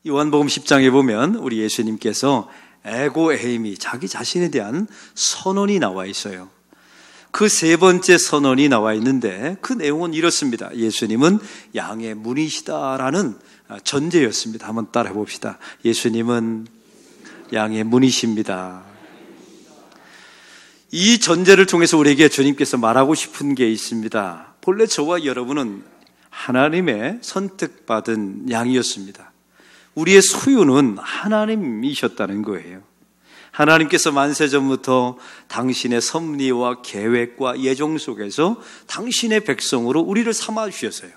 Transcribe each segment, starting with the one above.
요한복음 10장에 보면 우리 예수님께서 에고에이미, 자기 자신에 대한 선언이 나와 있어요. 그 세 번째 선언이 나와 있는데 그 내용은 이렇습니다. 예수님은 양의 문이시다라는 전제였습니다. 한번 따라해 봅시다. 예수님은 양의 문이십니다. 이 전제를 통해서 우리에게 주님께서 말하고 싶은 게 있습니다. 본래 저와 여러분은 하나님의 선택받은 양이었습니다. 우리의 소유는 하나님이셨다는 거예요. 하나님께서 만세전부터 당신의 섭리와 계획과 예정 속에서 당신의 백성으로 우리를 삼아 주셨어요.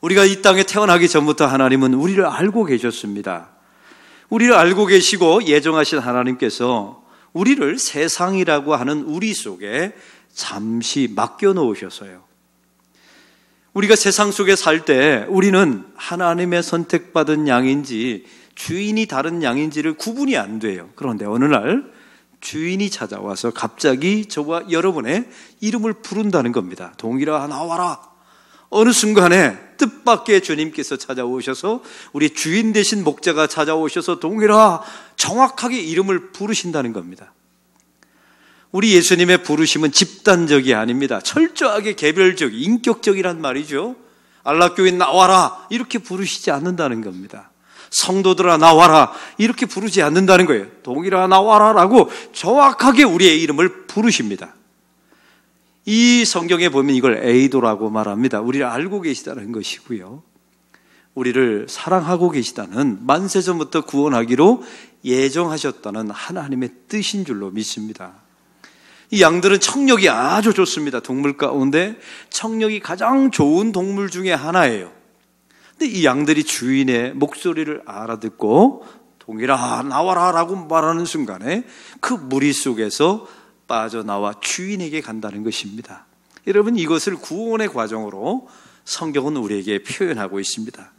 우리가 이 땅에 태어나기 전부터 하나님은 우리를 알고 계셨습니다. 우리를 알고 계시고 예정하신 하나님께서 우리를 세상이라고 하는 우리 속에 잠시 맡겨놓으셨어요. 우리가 세상 속에 살 때 우리는 하나님의 선택받은 양인지 주인이 다른 양인지를 구분이 안 돼요. 그런데 어느 날 주인이 찾아와서 갑자기 저와 여러분의 이름을 부른다는 겁니다. 동일아 나와라. 어느 순간에 뜻밖의 주님께서 찾아오셔서 우리 주인 되신 목자가 찾아오셔서 동일아 정확하게 이름을 부르신다는 겁니다. 우리 예수님의 부르심은 집단적이 아닙니다. 철저하게 개별적, 인격적이란 말이죠. 안락교인 나와라 이렇게 부르시지 않는다는 겁니다. 성도들아 나와라 이렇게 부르지 않는다는 거예요. 동일아 나와라라고 정확하게 우리의 이름을 부르십니다. 이 성경에 보면 이걸 에이도라고 말합니다. 우리를 알고 계시다는 것이고요. 우리를 사랑하고 계시다는 만세전부터 구원하기로 예정하셨다는 하나님의 뜻인 줄로 믿습니다. 이 양들은 청력이 아주 좋습니다. 동물 가운데 청력이 가장 좋은 동물 중에 하나예요. 근데 이 양들이 주인의 목소리를 알아듣고 동일아 나와라 라고 말하는 순간에 그 무리 속에서 빠져나와 주인에게 간다는 것입니다. 여러분 이것을 구원의 과정으로 성경은 우리에게 표현하고 있습니다.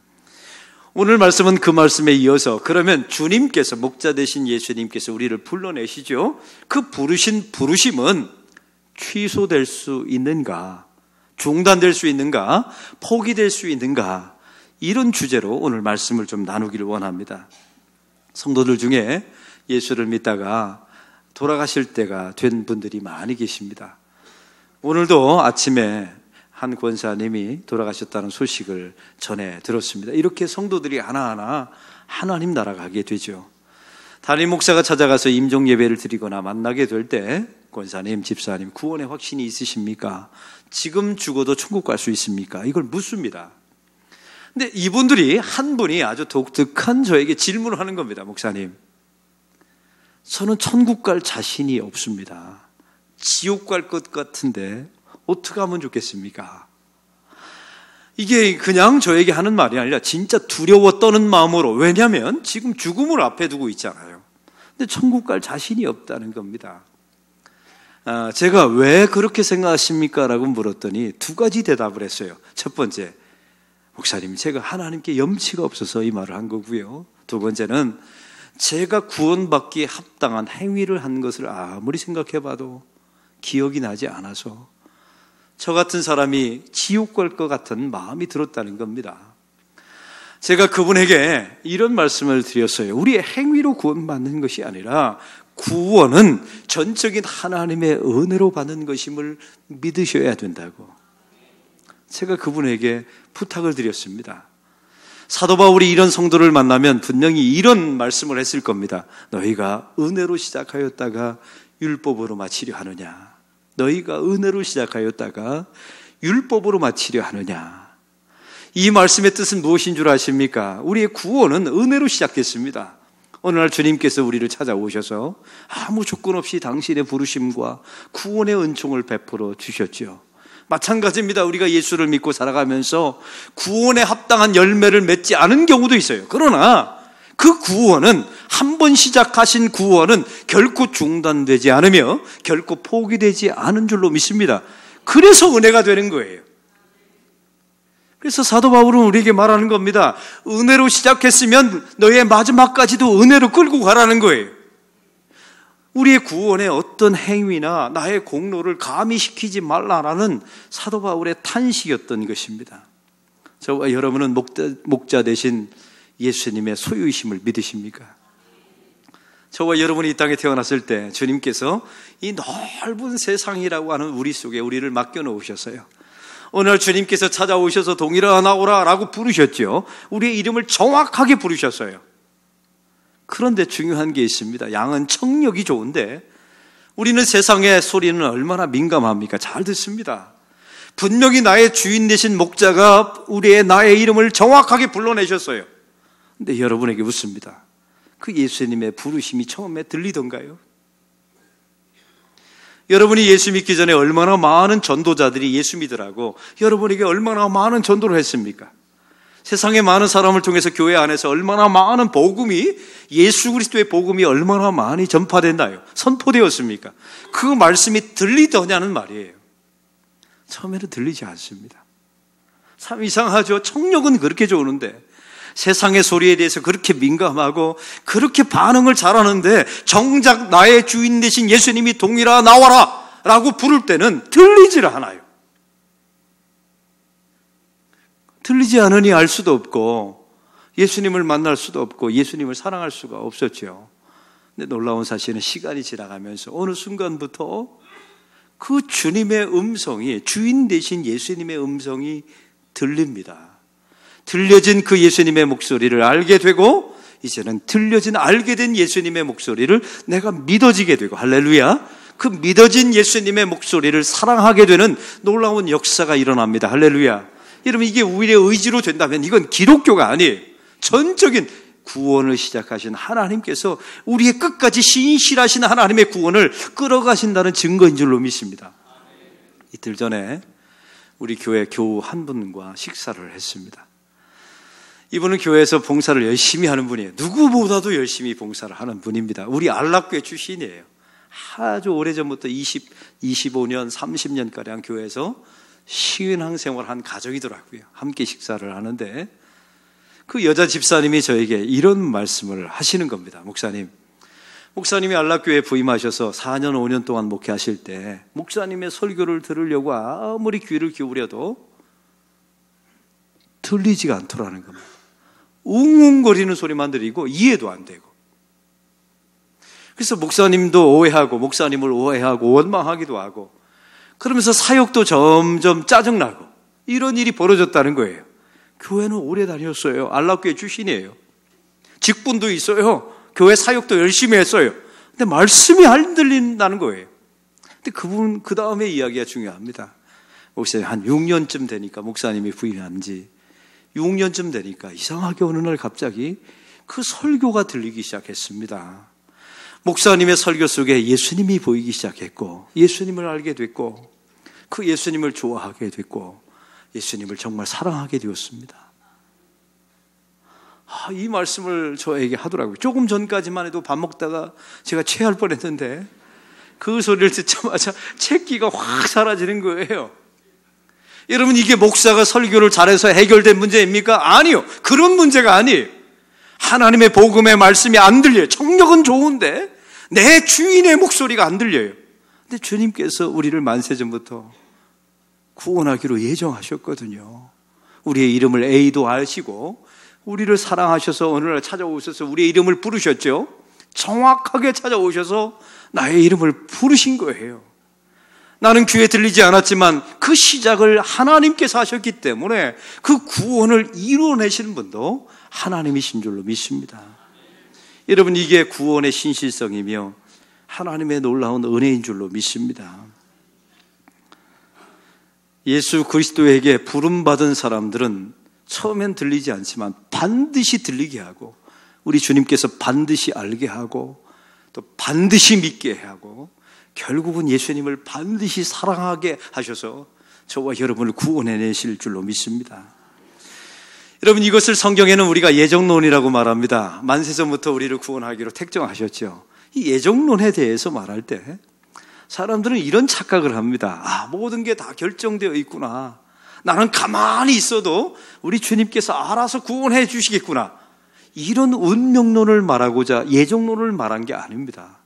오늘 말씀은 그 말씀에 이어서 그러면 주님께서 목자 되신 예수님께서 우리를 불러내시죠. 그 부르신 부르심은 취소될 수 있는가? 중단될 수 있는가? 포기될 수 있는가? 이런 주제로 오늘 말씀을 좀 나누기를 원합니다. 성도들 중에 예수를 믿다가 돌아가실 때가 된 분들이 많이 계십니다. 오늘도 아침에 한 권사님이 돌아가셨다는 소식을 전해 들었습니다. 이렇게 성도들이 하나하나 하나님 나라 가게 되죠. 담임 목사가 찾아가서 임종 예배를 드리거나 만나게 될 때 권사님, 집사님 구원의 확신이 있으십니까? 지금 죽어도 천국 갈 수 있습니까? 이걸 묻습니다. 근데 이분들이 한 분이 아주 독특한 저에게 질문을 하는 겁니다. 목사님, 저는 천국 갈 자신이 없습니다. 지옥 갈 것 같은데 어떻게 하면 좋겠습니까? 이게 그냥 저에게 하는 말이 아니라 진짜 두려워 떠는 마음으로, 왜냐하면 지금 죽음을 앞에 두고 있잖아요. 근데 천국 갈 자신이 없다는 겁니다. 제가 왜 그렇게 생각하십니까? 라고 물었더니 두 가지 대답을 했어요. 첫 번째, 목사님 제가 하나님께 염치가 없어서 이 말을 한 거고요. 두 번째는 제가 구원받기에 합당한 행위를 한 것을 아무리 생각해봐도 기억이 나지 않아서 저 같은 사람이 지옥 갈 것 같은 마음이 들었다는 겁니다. 제가 그분에게 이런 말씀을 드렸어요. 우리의 행위로 구원받는 것이 아니라 구원은 전적인 하나님의 은혜로 받는 것임을 믿으셔야 된다고 제가 그분에게 부탁을 드렸습니다. 사도 바울이 이런 성도를 만나면 분명히 이런 말씀을 했을 겁니다. 너희가 은혜로 시작하였다가 율법으로 마치려 하느냐? 너희가 은혜로 시작하였다가 율법으로 마치려 하느냐? 이 말씀의 뜻은 무엇인 줄 아십니까? 우리의 구원은 은혜로 시작됐습니다. 어느 날 주님께서 우리를 찾아오셔서 아무 조건 없이 당신의 부르심과 구원의 은총을 베풀어 주셨죠. 마찬가지입니다. 우리가 예수를 믿고 살아가면서 구원에 합당한 열매를 맺지 않은 경우도 있어요. 그러나 그 구원은 한 번 시작하신 구원은 결코 중단되지 않으며 결코 포기되지 않은 줄로 믿습니다. 그래서 은혜가 되는 거예요. 그래서 사도 바울은 우리에게 말하는 겁니다. 은혜로 시작했으면 너의 마지막까지도 은혜로 끌고 가라는 거예요. 우리의 구원에 어떤 행위나 나의 공로를 가미시키지 말라라는 사도 바울의 탄식이었던 것입니다. 저와 여러분은 목자 대신 예수님의 소유이심을 믿으십니까? 저와 여러분이 이 땅에 태어났을 때 주님께서 이 넓은 세상이라고 하는 우리 속에 우리를 맡겨놓으셨어요. 오늘 주님께서 찾아오셔서 동일아 나오라 라고 부르셨죠. 우리의 이름을 정확하게 부르셨어요. 그런데 중요한 게 있습니다. 양은 청력이 좋은데 우리는 세상의 소리는 얼마나 민감합니까? 잘 듣습니다. 분명히 나의 주인 되신 목자가 나의 이름을 정확하게 불러내셨어요. 근데 여러분에게 묻습니다. 그 예수님의 부르심이 처음에 들리던가요? 여러분이 예수 믿기 전에 얼마나 많은 전도자들이 예수 믿으라고 여러분에게 얼마나 많은 전도를 했습니까? 세상의 많은 사람을 통해서 교회 안에서 얼마나 많은 복음이, 예수 그리스도의 복음이 얼마나 많이 전파됐나요? 선포되었습니까? 그 말씀이 들리더냐는 말이에요. 처음에는 들리지 않습니다. 참 이상하죠. 청력은 그렇게 좋은데 세상의 소리에 대해서 그렇게 민감하고 그렇게 반응을 잘하는데 정작 나의 주인 되신 예수님이 동일아 나와라 라고 부를 때는 들리질 않아요. 들리지 않으니 알 수도 없고 예수님을 만날 수도 없고 예수님을 사랑할 수가 없었죠. 근데 놀라운 사실은 시간이 지나가면서 어느 순간부터 그 주님의 음성이, 주인 되신 예수님의 음성이 들립니다. 들려진 그 예수님의 목소리를 알게 되고 이제는 들려진 알게 된 예수님의 목소리를 내가 믿어지게 되고, 할렐루야, 그 믿어진 예수님의 목소리를 사랑하게 되는 놀라운 역사가 일어납니다. 할렐루야. 여러분, 이게 우리의 의지로 된다면 이건 기독교가 아니에요. 전적인 구원을 시작하신 하나님께서 우리의 끝까지 신실하신 하나님의 구원을 끌어가신다는 증거인 줄로 믿습니다. 이틀 전에 우리 교회 교우 한 분과 식사를 했습니다. 이분은 교회에서 봉사를 열심히 하는 분이에요. 누구보다도 열심히 봉사를 하는 분입니다. 우리 안락교회 출신이에요. 아주 오래전부터 25년, 30년가량 교회에서 신앙생활을 한 가족이더라고요. 함께 식사를 하는데 그 여자 집사님이 저에게 이런 말씀을 하시는 겁니다. 목사님이 안락교회에 부임하셔서 4년, 5년 동안 목회하실 때 목사님의 설교를 들으려고 아무리 귀를 기울여도 들리지가 않더라는 겁니다. 웅웅거리는 소리만 들리고 이해도 안 되고. 그래서 목사님도 오해하고 목사님을 오해하고 원망하기도 하고 그러면서 사역도 점점 짜증나고 이런 일이 벌어졌다는 거예요. 교회는 오래 다녔어요. 안락교회 출신이에요. 직분도 있어요. 교회 사역도 열심히 했어요. 근데 말씀이 안 들린다는 거예요. 근데 그분 그 다음에 이야기가 중요합니다. 목사님 한 6년쯤 되니까 목사님이 부임한 지 6년쯤 되니까 이상하게 어느 날 갑자기 그 설교가 들리기 시작했습니다. 목사님의 설교 속에 예수님이 보이기 시작했고 예수님을 알게 됐고 그 예수님을 좋아하게 됐고 예수님을 정말 사랑하게 되었습니다. 이 말씀을 저에게 하더라고요. 조금 전까지만 해도 밥 먹다가 제가 체할 뻔했는데 그 소리를 듣자마자 체기가 확 사라지는 거예요. 여러분, 이게 목사가 설교를 잘해서 해결된 문제입니까? 아니요. 그런 문제가 아니에요. 하나님의 복음의 말씀이 안 들려요. 청력은 좋은데 내 주인의 목소리가 안 들려요. 근데 주님께서 우리를 만세전부터 구원하기로 예정하셨거든요. 우리의 이름을 A도 아시고 우리를 사랑하셔서 어느 날 찾아오셔서 우리의 이름을 부르셨죠. 정확하게 찾아오셔서 나의 이름을 부르신 거예요. 나는 귀에 들리지 않았지만 그 시작을 하나님께서 하셨기 때문에 그 구원을 이루어내시는 분도 하나님이신 줄로 믿습니다. 여러분, 이게 구원의 신실성이며 하나님의 놀라운 은혜인 줄로 믿습니다. 예수 그리스도에게 부름받은 사람들은 처음엔 들리지 않지만 반드시 들리게 하고 우리 주님께서 반드시 알게 하고 또 반드시 믿게 하고 결국은 예수님을 반드시 사랑하게 하셔서 저와 여러분을 구원해내실 줄로 믿습니다. 여러분, 이것을 성경에는 우리가 예정론이라고 말합니다. 만세전부터 우리를 구원하기로 택정하셨죠. 이 예정론에 대해서 말할 때 사람들은 이런 착각을 합니다. 모든 게 다 결정되어 있구나. 나는 가만히 있어도 우리 주님께서 알아서 구원해 주시겠구나. 이런 운명론을 말하고자 예정론을 말한 게 아닙니다.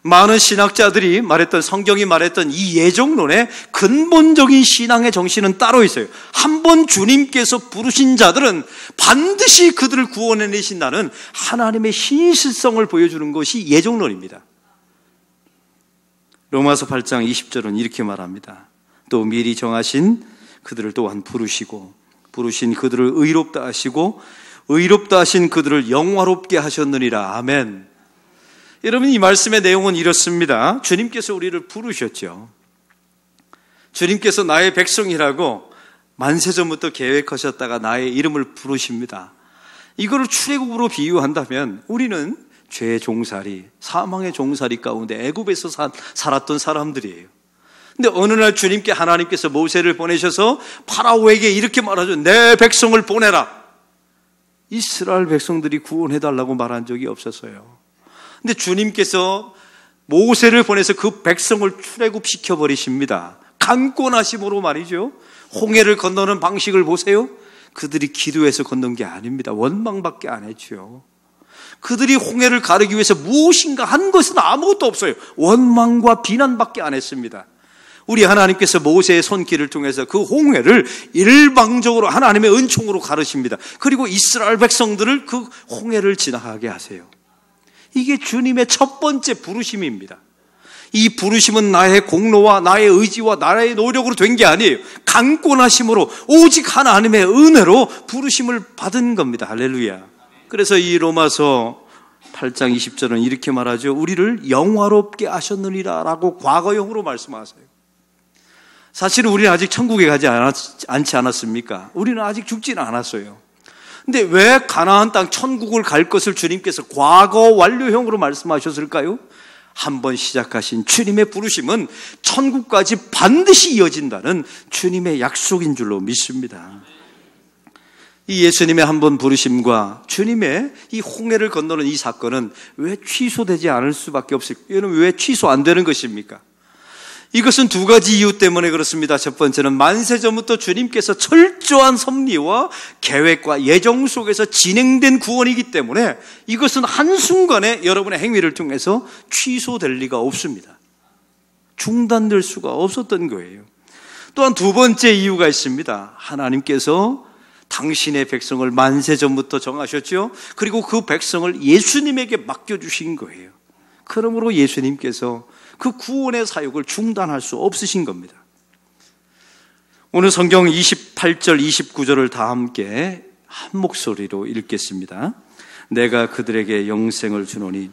많은 신학자들이 말했던, 성경이 말했던 이 예정론의 근본적인 신앙의 정신은 따로 있어요. 한 번 주님께서 부르신 자들은 반드시 그들을 구원해내신다는 하나님의 신실성을 보여주는 것이 예정론입니다. 로마서 8장 20절은 이렇게 말합니다. 또 미리 정하신 그들을 또한 부르시고, 부르신 그들을 의롭다 하시고, 의롭다 하신 그들을 영화롭게 하셨느니라. 아멘. 여러분, 이 말씀의 내용은 이렇습니다. 주님께서 우리를 부르셨죠. 주님께서 나의 백성이라고 만세전부터 계획하셨다가 나의 이름을 부르십니다. 이거를 출애굽으로 비유한다면 우리는 죄의 종살이, 사망의 종살이 가운데 애굽에서 살았던 사람들이에요. 근데 어느 날 주님께 하나님께서 모세를 보내셔서 파라오에게 이렇게 말하죠. 내 백성을 보내라. 이스라엘 백성들이 구원해달라고 말한 적이 없었어요. 근데 주님께서 모세를 보내서 그 백성을 출애굽시켜 버리십니다. 강권하심으로 말이죠. 홍해를 건너는 방식을 보세요. 그들이 기도해서 건넌 게 아닙니다. 원망밖에 안 했죠. 그들이 홍해를 가르기 위해서 무엇인가 한 것은 아무것도 없어요. 원망과 비난밖에 안 했습니다. 우리 하나님께서 모세의 손길을 통해서 그 홍해를 일방적으로 하나님의 은총으로 가르십니다. 그리고 이스라엘 백성들을 그 홍해를 지나가게 하세요. 이게 주님의 첫 번째 부르심입니다. 이 부르심은 나의 공로와 나의 의지와 나의 노력으로 된 게 아니에요. 강권하심으로 오직 하나님의 은혜로 부르심을 받은 겁니다. 할렐루야. 그래서 이 로마서 8장 20절은 이렇게 말하죠. 우리를 영화롭게 하셨느니라 라고 과거형으로 말씀하세요. 사실은 우리는 아직 천국에 가지 않지 않았습니까? 우리는 아직 죽지는 않았어요. 근데 왜 가나안 땅 천국을 갈 것을 주님께서 과거 완료형으로 말씀하셨을까요? 한번 시작하신 주님의 부르심은 천국까지 반드시 이어진다는 주님의 약속인 줄로 믿습니다. 이 예수님의 한 번 부르심과 주님의 이 홍해를 건너는 이 사건은 왜 취소되지 않을 수밖에 없을까요? 이는 왜 취소 안 되는 것입니까? 이것은 두 가지 이유 때문에 그렇습니다. 첫 번째는 만세전부터 주님께서 철저한 섭리와 계획과 예정 속에서 진행된 구원이기 때문에 이것은 한순간에 여러분의 행위를 통해서 취소될 리가 없습니다. 중단될 수가 없었던 거예요. 또한 두 번째 이유가 있습니다. 하나님께서 당신의 백성을 만세전부터 정하셨죠. 그리고 그 백성을 예수님에게 맡겨주신 거예요. 그러므로 예수님께서 그 구원의 사역을 중단할 수 없으신 겁니다. 오늘 성경 28절, 29절을 다 함께 한 목소리로 읽겠습니다. 내가 그들에게 영생을 주노니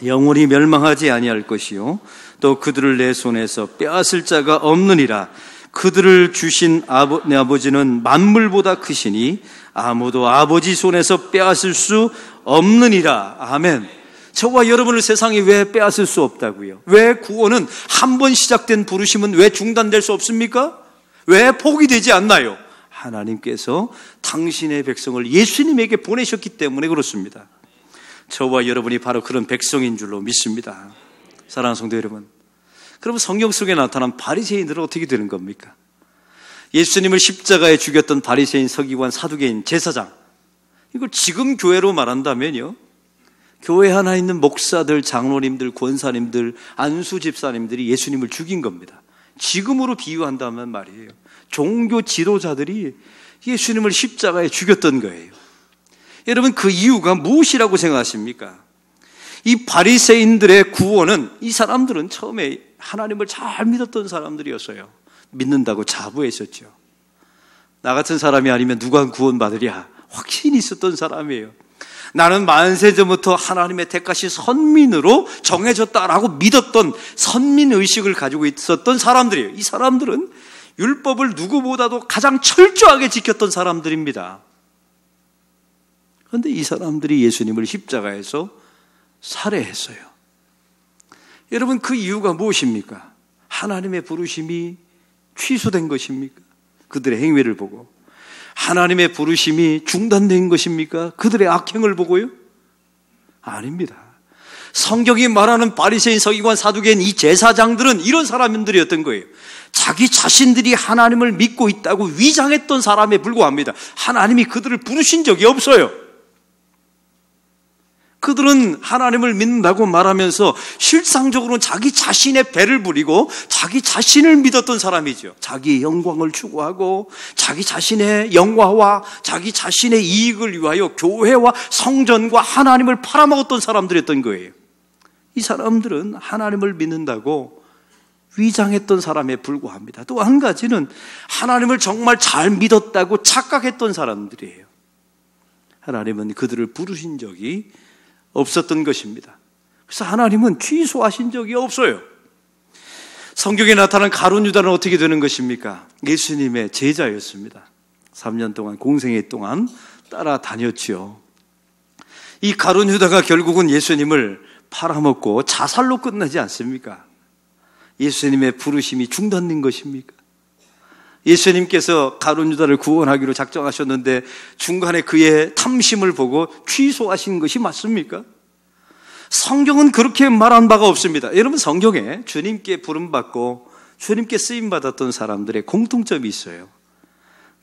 영원히 멸망하지 아니할 것이요 또 그들을 내 손에서 빼앗을 자가 없느니라. 그들을 주신 내 아버지는 만물보다 크시니 아무도 아버지 손에서 빼앗을 수 없느니라. 아멘. 저와 여러분을 세상이 왜 빼앗을 수 없다고요? 왜 구원은 한 번 시작된 부르심은 왜 중단될 수 없습니까? 왜 포기되지 않나요? 하나님께서 당신의 백성을 예수님에게 보내셨기 때문에 그렇습니다. 저와 여러분이 바로 그런 백성인 줄로 믿습니다. 사랑하는 성도 여러분, 그럼 성경 속에 나타난 바리새인들은 어떻게 되는 겁니까? 예수님을 십자가에 죽였던 바리새인, 서기관, 사두개인, 제사장, 이걸 지금 교회로 말한다면요, 교회 하나 있는 목사들, 장로님들, 권사님들, 안수 집사님들이 예수님을 죽인 겁니다. 지금으로 비유한다면 말이에요, 종교 지도자들이 예수님을 십자가에 죽였던 거예요. 여러분, 그 이유가 무엇이라고 생각하십니까? 이 바리새인들의 구원은, 이 사람들은 처음에 하나님을 잘 믿었던 사람들이었어요. 믿는다고 자부했었죠. 나 같은 사람이 아니면 누가 구원받으랴 확신이 있었던 사람이에요. 나는 만세전부터 하나님의 택하신 선민으로 정해졌다라고 믿었던 선민의식을 가지고 있었던 사람들이에요. 이 사람들은 율법을 누구보다도 가장 철저하게 지켰던 사람들입니다. 그런데 이 사람들이 예수님을 십자가에서 살해했어요. 여러분, 그 이유가 무엇입니까? 하나님의 부르심이 취소된 것입니까? 그들의 행위를 보고. 하나님의 부르심이 중단된 것입니까? 그들의 악행을 보고요? 아닙니다. 성경이 말하는 바리새인, 서기관, 사두개인, 이 제사장들은 이런 사람들이었던 거예요. 자기 자신들이 하나님을 믿고 있다고 위장했던 사람에 불과합니다. 하나님이 그들을 부르신 적이 없어요. 그들은 하나님을 믿는다고 말하면서 실상적으로는 자기 자신의 배를 부리고 자기 자신을 믿었던 사람이죠. 자기의 영광을 추구하고 자기 자신의 영화와 자기 자신의 이익을 위하여 교회와 성전과 하나님을 팔아먹었던 사람들이었던 거예요. 이 사람들은 하나님을 믿는다고 위장했던 사람에 불과합니다. 또 한 가지는 하나님을 정말 잘 믿었다고 착각했던 사람들이에요. 하나님은 그들을 부르신 적이 없었던 것입니다. 그래서 하나님은 취소하신 적이 없어요. 성경에 나타난 가룟 유다는 어떻게 되는 것입니까? 예수님의 제자였습니다. 3년 동안, 공생애 동안 따라다녔지요. 이 가룟 유다가 결국은 예수님을 팔아먹고 자살로 끝나지 않습니까? 예수님의 부르심이 중단된 것입니까? 예수님께서 가룟 유다를 구원하기로 작정하셨는데 중간에 그의 탐심을 보고 취소하신 것이 맞습니까? 성경은 그렇게 말한 바가 없습니다. 여러분, 성경에 주님께 부름받고 주님께 쓰임받았던 사람들의 공통점이 있어요.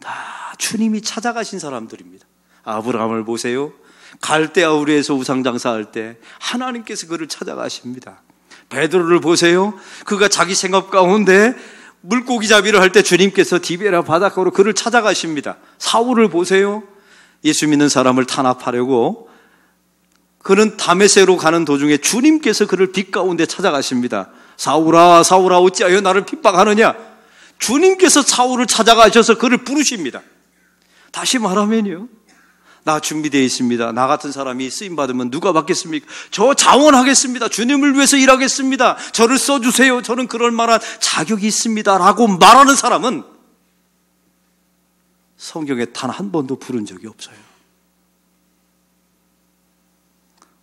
다 주님이 찾아가신 사람들입니다. 아브라함을 보세요. 갈대아 우르에서 우상장사할 때 하나님께서 그를 찾아가십니다. 베드로를 보세요. 그가 자기 생업 가운데 물고기 잡이를 할 때 주님께서 디베라 바닷가로 그를 찾아가십니다. 사울을 보세요. 예수 믿는 사람을 탄압하려고 그는 다메섹으로 가는 도중에 주님께서 그를 빛 가운데 찾아가십니다. 사울아, 사울아, 어찌하여 나를 핍박하느냐? 주님께서 사울을 찾아가셔서 그를 부르십니다. 다시 말하면요, 나 준비되어 있습니다. 나 같은 사람이 쓰임받으면 누가 받겠습니까? 저 자원하겠습니다. 주님을 위해서 일하겠습니다. 저를 써주세요. 저는 그럴 만한 자격이 있습니다. 라고 말하는 사람은 성경에 단 한 번도 부른 적이 없어요.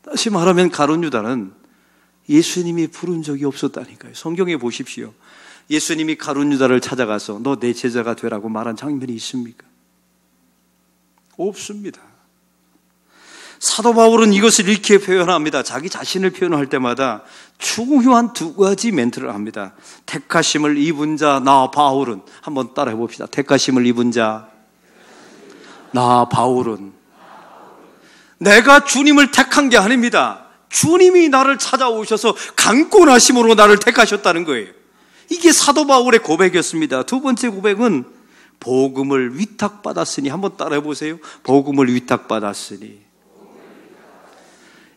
다시 말하면 가룟 유다는 예수님이 부른 적이 없었다니까요. 성경에 보십시오. 예수님이 가룟 유다를 찾아가서 너 내 제자가 되라고 말한 장면이 있습니까? 없습니다. 사도 바울은 이것을 이렇게 표현합니다. 자기 자신을 표현할 때마다 중요한 두 가지 멘트를 합니다. 택하심을 입은 자 나 바울은, 한번 따라해 봅시다. 택하심을 입은 자 나 바울은. 내가 주님을 택한 게 아닙니다. 주님이 나를 찾아오셔서 강권하심으로 나를 택하셨다는 거예요. 이게 사도 바울의 고백이었습니다. 두 번째 고백은 복음을 위탁받았으니. 한번 따라해 보세요. 복음을 위탁받았으니.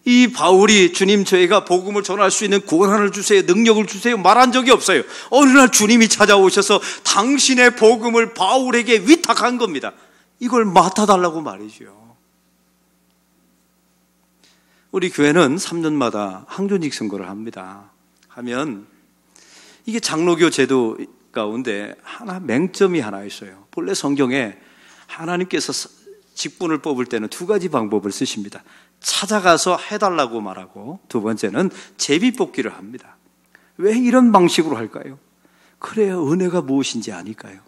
이 바울이 주님, 저희가 복음을 전할 수 있는 권한을 주세요, 능력을 주세요 말한 적이 없어요. 어느 날 주님이 찾아오셔서 당신의 복음을 바울에게 위탁한 겁니다. 이걸 맡아달라고 말이죠. 우리 교회는 3년마다 항존직 선거를 합니다. 하면 이게 장로교 제도 가운데 맹점이 하나 있어요. 본래 성경에 하나님께서 직분을 뽑을 때는 두 가지 방법을 쓰십니다. 찾아가서 해달라고 말하고, 두 번째는 제비뽑기를 합니다. 왜 이런 방식으로 할까요? 그래야 은혜가 무엇인지 아니까요.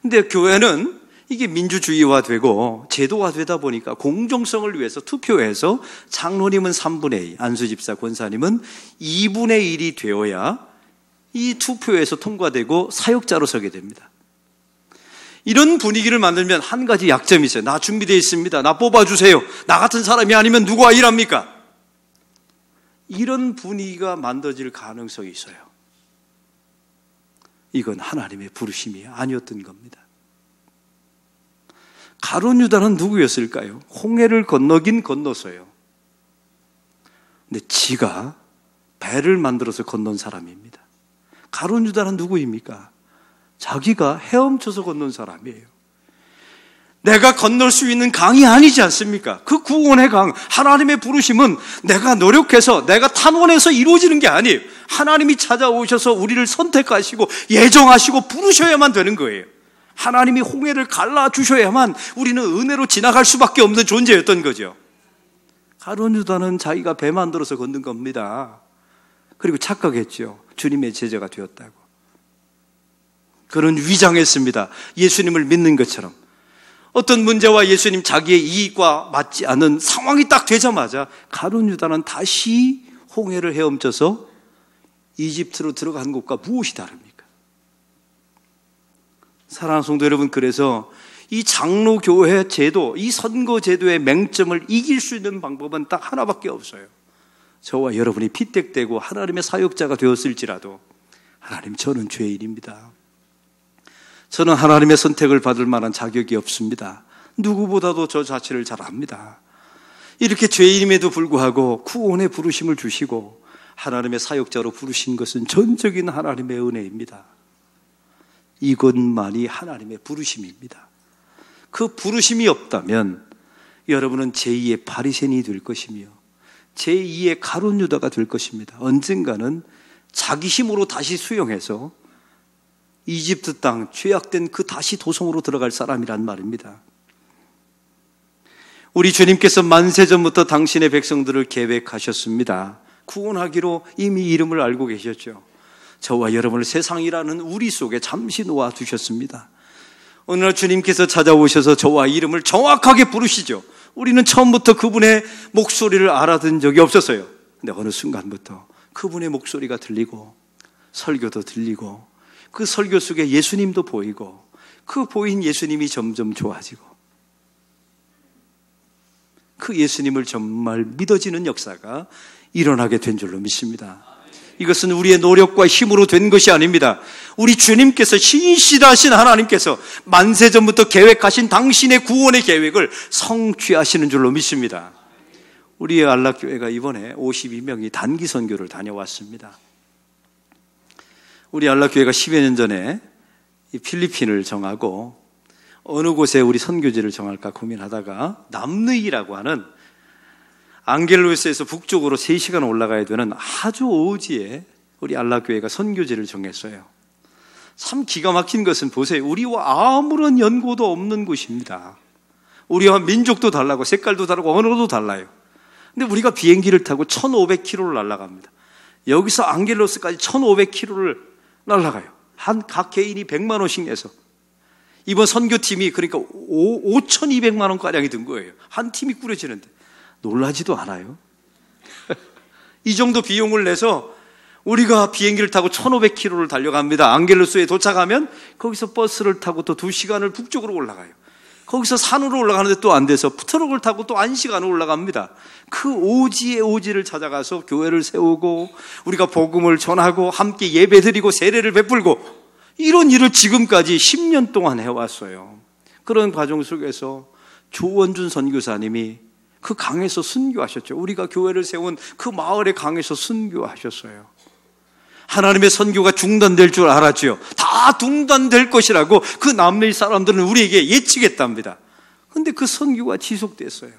근데 교회는 이게 민주주의화되고 제도화되다 보니까 공정성을 위해서 투표해서 장로님은 3분의 2, 안수집사 권사님은 2분의 1이 되어야 이 투표에서 통과되고 사역자로 서게 됩니다. 이런 분위기를 만들면 한 가지 약점이 있어요. 나 준비되어 있습니다. 나 뽑아주세요. 나 같은 사람이 아니면 누가 일합니까? 이런 분위기가 만들어질 가능성이 있어요. 이건 하나님의 부르심이 아니었던 겁니다. 가룟 유다는 누구였을까요? 홍해를 건너긴 건넜어요. 근데 지가 배를 만들어서 건넌 사람입니다. 가룟 유다는 누구입니까? 자기가 헤엄쳐서 건넌 사람이에요. 내가 건널 수 있는 강이 아니지 않습니까? 그 구원의 강, 하나님의 부르심은 내가 노력해서, 내가 탄원해서 이루어지는 게 아니에요. 하나님이 찾아오셔서 우리를 선택하시고 예정하시고 부르셔야만 되는 거예요. 하나님이 홍해를 갈라주셔야만 우리는 은혜로 지나갈 수밖에 없는 존재였던 거죠. 가룟 유다는 자기가 배 만들어서 건넌 겁니다. 그리고 착각했죠. 주님의 제자가 되었다고. 그는 위장했습니다. 예수님을 믿는 것처럼. 어떤 문제와 예수님 자기의 이익과 맞지 않는 상황이 딱 되자마자 가룟 유다는 다시 홍해를 헤엄쳐서 이집트로 들어간 것과 무엇이 다릅니까? 사랑하는 성도 여러분, 그래서 이 장로교회 제도, 이 선거제도의 맹점을 이길 수 있는 방법은 딱 하나밖에 없어요. 저와 여러분이 피택되고 하나님의 사역자가 되었을지라도, 하나님, 저는 죄인입니다. 저는 하나님의 선택을 받을 만한 자격이 없습니다. 누구보다도 저 자체를 잘 압니다. 이렇게 죄인임에도 불구하고 구원의 부르심을 주시고 하나님의 사역자로 부르신 것은 전적인 하나님의 은혜입니다. 이것만이 하나님의 부르심입니다. 그 부르심이 없다면 여러분은 제2의 바리새인이 될 것이며 제2의 가룟 유다가 될 것입니다. 언젠가는 자기 힘으로 다시 수용해서 이집트 땅 죄악된 그 다시 도성으로 들어갈 사람이란 말입니다. 우리 주님께서 만세전부터 당신의 백성들을 계획하셨습니다. 구원하기로 이미 이름을 알고 계셨죠. 저와 여러분을 세상이라는 우리 속에 잠시 놓아두셨습니다. 어느 날 주님께서 찾아오셔서 저와 이름을 정확하게 부르시죠. 우리는 처음부터 그분의 목소리를 알아듣은 적이 없었어요. 근데 어느 순간부터 그분의 목소리가 들리고 설교도 들리고 그 설교 속에 예수님도 보이고 그 보인 예수님이 점점 좋아지고 그 예수님을 정말 믿어지는 역사가 일어나게 된 줄로 믿습니다. 이것은 우리의 노력과 힘으로 된 것이 아닙니다. 우리 주님께서 신실하신 하나님께서 만세전부터 계획하신 당신의 구원의 계획을 성취하시는 줄로 믿습니다. 우리의 안락교회가 이번에 52명이 단기 선교를 다녀왔습니다. 우리 안락교회가 10여 년 전에 필리핀을 정하고 어느 곳에 우리 선교지를 정할까 고민하다가 남르이라고 하는 앙겔로스에서 북쪽으로 3시간 올라가야 되는 아주 오지에 우리 안락교회가 선교지를 정했어요. 참 기가 막힌 것은 보세요. 우리와 아무런 연고도 없는 곳입니다. 우리와 민족도 달라고 색깔도 다르고 언어도 달라요. 근데 우리가 비행기를 타고 1,500km를 날아갑니다. 여기서 앙겔로스까지 1,500km를 날아가요. 각 개인이 100만 원씩 내서. 이번 선교팀이 그러니까 5,200만 원가량이 든 거예요. 한 팀이 꾸려지는데 놀라지도 않아요. 이 정도 비용을 내서 우리가 비행기를 타고 1,500km를 달려갑니다. 앙겔로스에 도착하면 거기서 버스를 타고 또 2시간을 북쪽으로 올라가요. 거기서 산으로 올라가는데 또 안 돼서 트럭을 타고 또 1시간을 올라갑니다. 그 오지의 오지를 찾아가서 교회를 세우고 우리가 복음을 전하고 함께 예배드리고 세례를 베풀고 이런 일을 지금까지 10년 동안 해왔어요. 그런 과정 속에서 조원준 선교사님이 그 강에서 순교하셨죠. 우리가 교회를 세운 그 마을의 강에서 순교하셨어요. 하나님의 선교가 중단될 줄 알았죠. 다 중단될 것이라고 그 남미 사람들은 우리에게 예측했답니다. 그런데 그 선교가 지속됐어요.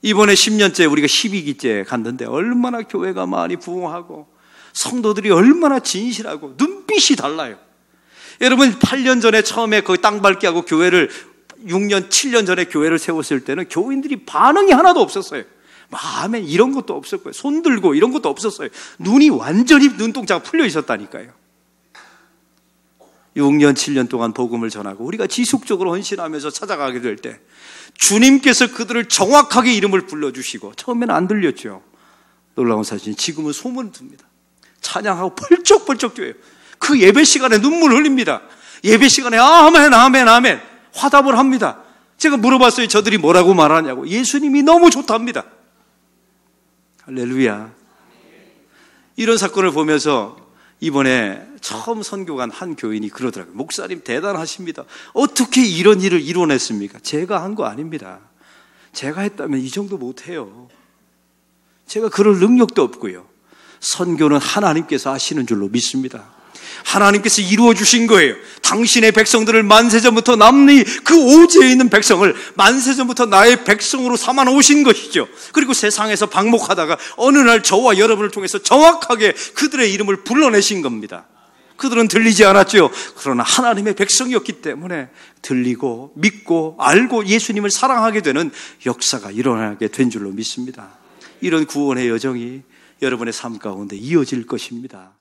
이번에 10년째 우리가 12기째 갔는데 얼마나 교회가 많이 부흥하고 성도들이 얼마나 진실하고 눈빛이 달라요. 여러분 8년 전에 처음에 거기 땅 밟기 하고 교회를 6년, 7년 전에 교회를 세웠을 때는 교인들이 반응이 하나도 없었어요. 아멘 이런 것도 없었고요. 손 들고 이런 것도 없었어요. 눈이 완전히 눈동자가 풀려 있었다니까요. 6년, 7년 동안 복음을 전하고 우리가 지속적으로 헌신하면서 찾아가게 될 때 주님께서 그들을 정확하게 이름을 불러주시고 처음에는 안 들렸죠. 놀라운 사실이 지금은 소문을 듭니다. 찬양하고 펄쩍펄쩍 뛰어요. 그 예배 시간에 눈물 흘립니다. 예배 시간에 아멘 아멘 아멘 화답을 합니다. 제가 물어봤어요. 저들이 뭐라고 말하냐고. 예수님이 너무 좋답니다. 할렐루야. 이런 사건을 보면서 이번에 처음 선교간 한 교인이 그러더라고요. 목사님 대단하십니다. 어떻게 이런 일을 이뤄냈습니까? 제가 한 거 아닙니다. 제가 했다면 이 정도 못해요. 제가 그럴 능력도 없고요. 선교는 하나님께서 하시는 줄로 믿습니다. 하나님께서 이루어 주신 거예요. 당신의 백성들을 만세전부터 남리 그 오지에 있는 백성을 만세전부터 나의 백성으로 삼아 놓으신 것이죠. 그리고 세상에서 방목하다가 어느 날 저와 여러분을 통해서 정확하게 그들의 이름을 불러내신 겁니다. 그들은 들리지 않았죠. 그러나 하나님의 백성이었기 때문에 들리고 믿고 알고 예수님을 사랑하게 되는 역사가 일어나게 된 줄로 믿습니다. 이런 구원의 여정이 여러분의 삶 가운데 이어질 것입니다.